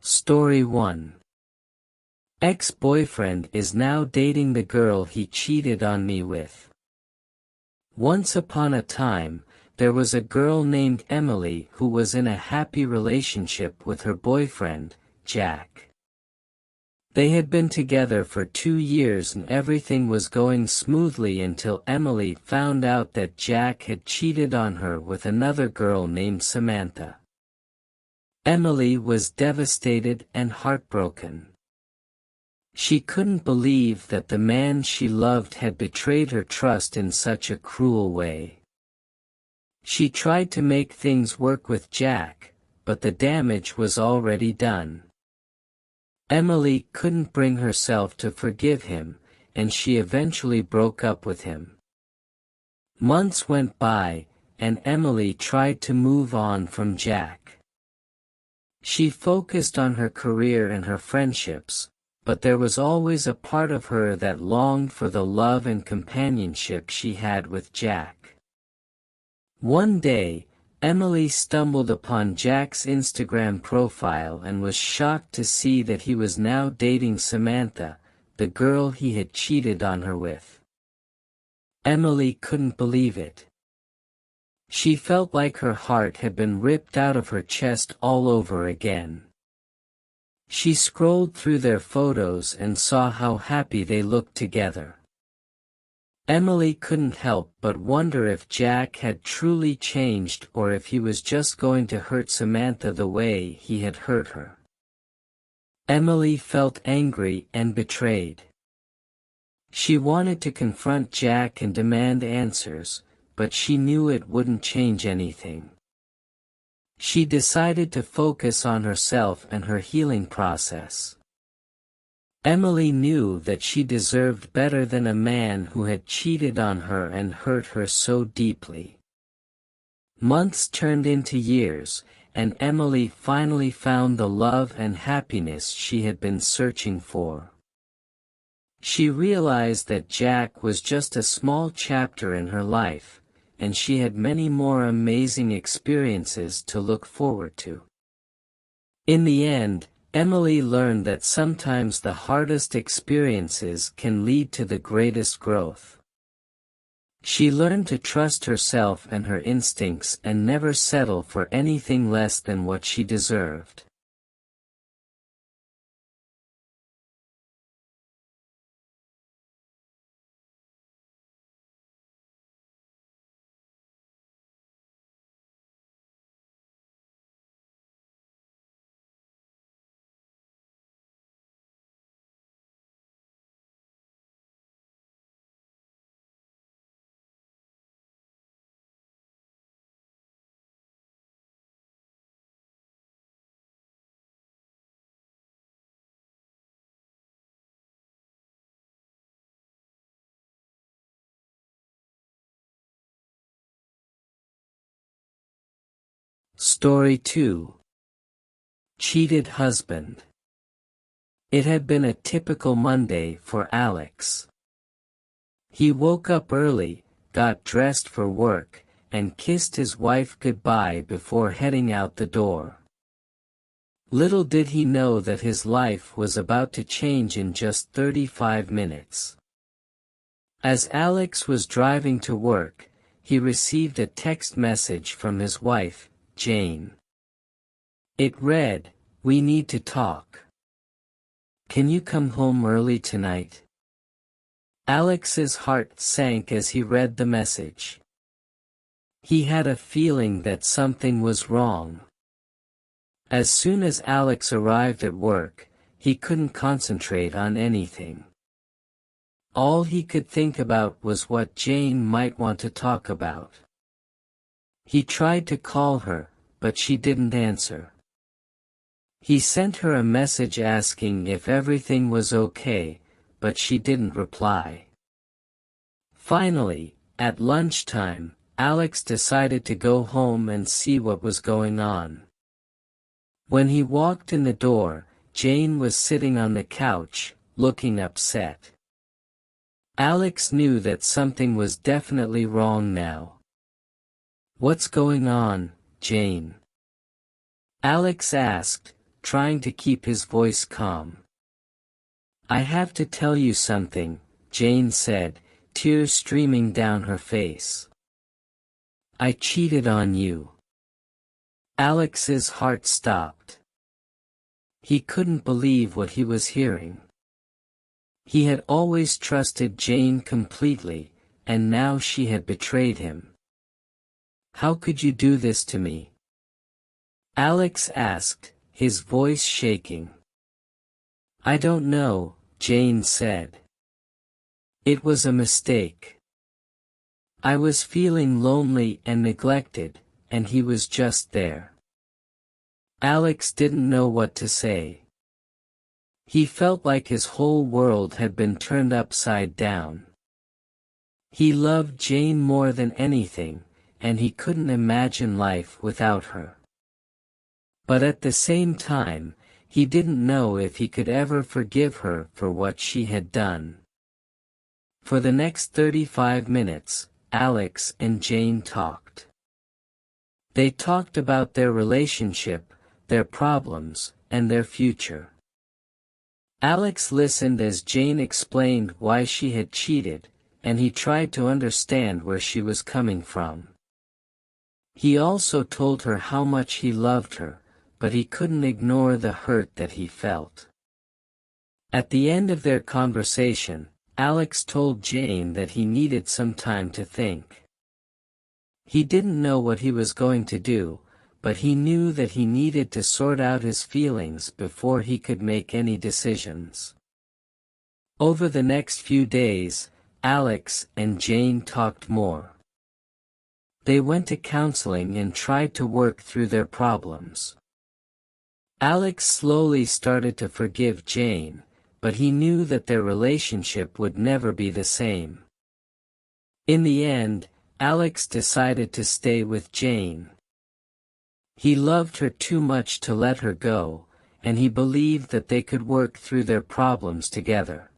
Story 1. Ex-boyfriend is now dating the girl he cheated on me with. Once upon a time, there was a girl named Emily who was in a happy relationship with her boyfriend, Jack. They had been together for 2 years and everything was going smoothly until Emily found out that Jack had cheated on her with another girl named Samantha. Emily was devastated and heartbroken. She couldn't believe that the man she loved had betrayed her trust in such a cruel way. She tried to make things work with Jack, but the damage was already done. Emily couldn't bring herself to forgive him, and she eventually broke up with him. Months went by, and Emily tried to move on from Jack. She focused on her career and her friendships, but there was always a part of her that longed for the love and companionship she had with Jack. One day, Emily stumbled upon Jack's Instagram profile and was shocked to see that he was now dating Samantha, the girl he had cheated on her with. Emily couldn't believe it. She felt like her heart had been ripped out of her chest all over again. She scrolled through their photos and saw how happy they looked together. Emily couldn't help but wonder if Jack had truly changed or if he was just going to hurt Samantha the way he had hurt her. Emily felt angry and betrayed. She wanted to confront Jack and demand answers, but she knew it wouldn't change anything. She decided to focus on herself and her healing process. Emily knew that she deserved better than a man who had cheated on her and hurt her so deeply. Months turned into years, and Emily finally found the love and happiness she had been searching for. She realized that Jack was just a small chapter in her life, and she had many more amazing experiences to look forward to. In the end, Emily learned that sometimes the hardest experiences can lead to the greatest growth. She learned to trust herself and her instincts and never settle for anything less than what she deserved. Story 2. Cheated Husband. It had been a typical Monday for Alex. He woke up early, got dressed for work, and kissed his wife goodbye before heading out the door. Little did he know that his life was about to change in just 35 minutes. As Alex was driving to work, he received a text message from his wife, Jane. It read, "We need to talk. Can you come home early tonight?" Alex's heart sank as he read the message. He had a feeling that something was wrong. As soon as Alex arrived at work, he couldn't concentrate on anything. All he could think about was what Jane might want to talk about. He tried to call her, but she didn't answer. He sent her a message asking if everything was okay, but she didn't reply. Finally, at lunchtime, Alex decided to go home and see what was going on. When he walked in the door, Jane was sitting on the couch, looking upset. Alex knew that something was definitely wrong now. "What's going on, Jane?" Alex asked, trying to keep his voice calm. "I have to tell you something," Jane said, tears streaming down her face. "I cheated on you." Alex's heart stopped. He couldn't believe what he was hearing. He had always trusted Jane completely, and now she had betrayed him. "How could you do this to me?" Alex asked, his voice shaking. "I don't know," Jane said. "It was a mistake. I was feeling lonely and neglected, and he was just there." Alex didn't know what to say. He felt like his whole world had been turned upside down. He loved Jane more than anything, and he couldn't imagine life without her. But at the same time, he didn't know if he could ever forgive her for what she had done. For the next 35 minutes, Alex and Jane talked. They talked about their relationship, their problems, and their future. Alex listened as Jane explained why she had cheated, and he tried to understand where she was coming from. He also told her how much he loved her, but he couldn't ignore the hurt that he felt. At the end of their conversation, Alex told Jane that he needed some time to think. He didn't know what he was going to do, but he knew that he needed to sort out his feelings before he could make any decisions. Over the next few days, Alex and Jane talked more. They went to counseling and tried to work through their problems. Alex slowly started to forgive Jane, but he knew that their relationship would never be the same. In the end, Alex decided to stay with Jane. He loved her too much to let her go, and he believed that they could work through their problems together.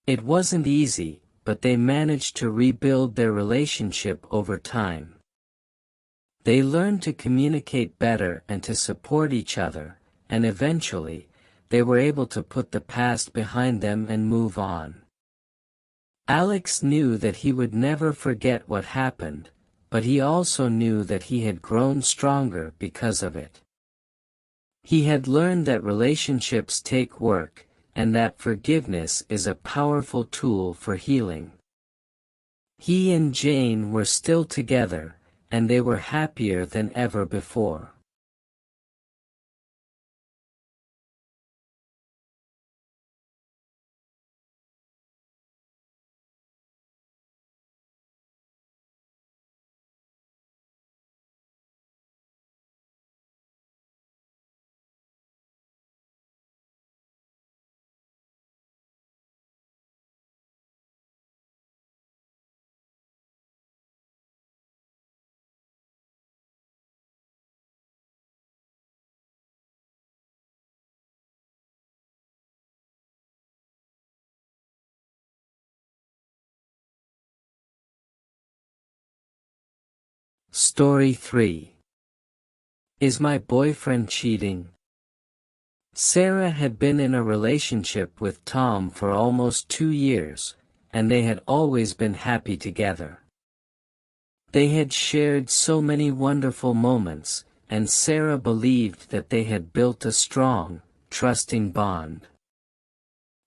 It wasn't easy, but they managed to rebuild their relationship over time. They learned to communicate better and to support each other, and eventually, they were able to put the past behind them and move on. Alex knew that he would never forget what happened, but he also knew that he had grown stronger because of it. He had learned that relationships take work, and that forgiveness is a powerful tool for healing. He and Jane were still together, and they were happier than ever before. Story 3. Is my boyfriend cheating? Sarah had been in a relationship with Tom for almost 2 years, and they had always been happy together. They had shared so many wonderful moments, and Sarah believed that they had built a strong, trusting bond.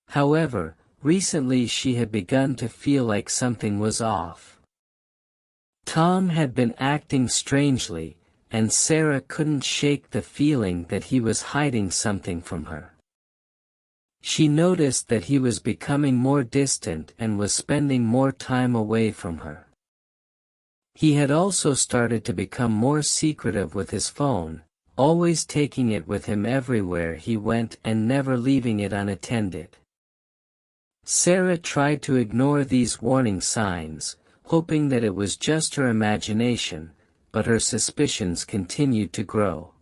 However, recently she had begun to feel like something was off. Tom had been acting strangely, and Sarah couldn't shake the feeling that he was hiding something from her. She noticed that he was becoming more distant and was spending more time away from her. He had also started to become more secretive with his phone, always taking it with him everywhere he went and never leaving it unattended. Sarah tried to ignore these warning signs, hoping that it was just her imagination, but her suspicions continued to grow.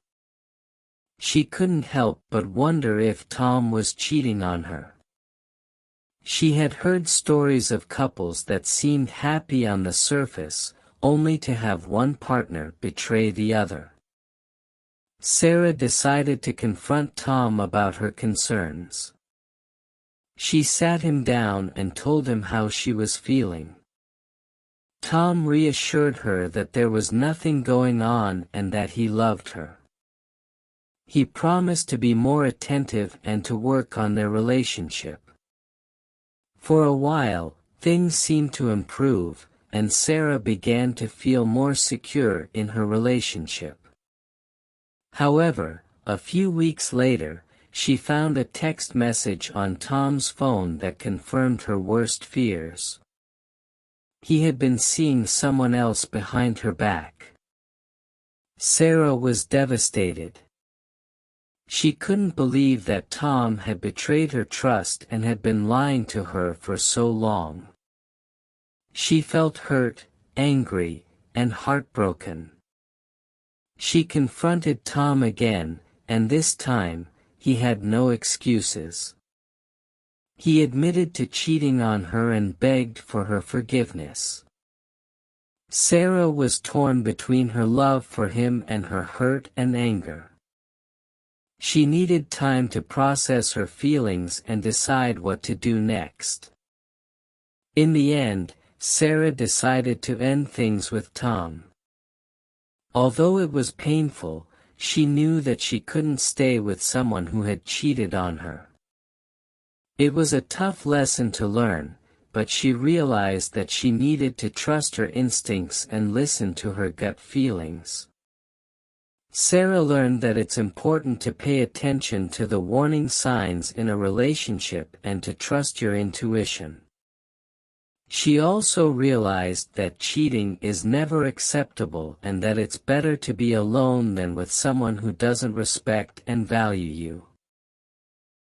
She couldn't help but wonder if Tom was cheating on her. She had heard stories of couples that seemed happy on the surface, only to have one partner betray the other. Sarah decided to confront Tom about her concerns. She sat him down and told him how she was feeling. Tom reassured her that there was nothing going on and that he loved her. He promised to be more attentive and to work on their relationship. For a while, things seemed to improve, and Sarah began to feel more secure in her relationship. However, a few weeks later, she found a text message on Tom's phone that confirmed her worst fears. He had been seeing someone else behind her back. Sarah was devastated. She couldn't believe that Tom had betrayed her trust and had been lying to her for so long. She felt hurt, angry, and heartbroken. She confronted Tom again, and this time, he had no excuses. He admitted to cheating on her and begged for her forgiveness. Sarah was torn between her love for him and her hurt and anger. She needed time to process her feelings and decide what to do next. In the end, Sarah decided to end things with Tom. Although it was painful, she knew that she couldn't stay with someone who had cheated on her. It was a tough lesson to learn, but she realized that she needed to trust her instincts and listen to her gut feelings. Sarah learned that it's important to pay attention to the warning signs in a relationship and to trust your intuition. She also realized that cheating is never acceptable and that it's better to be alone than with someone who doesn't respect and value you.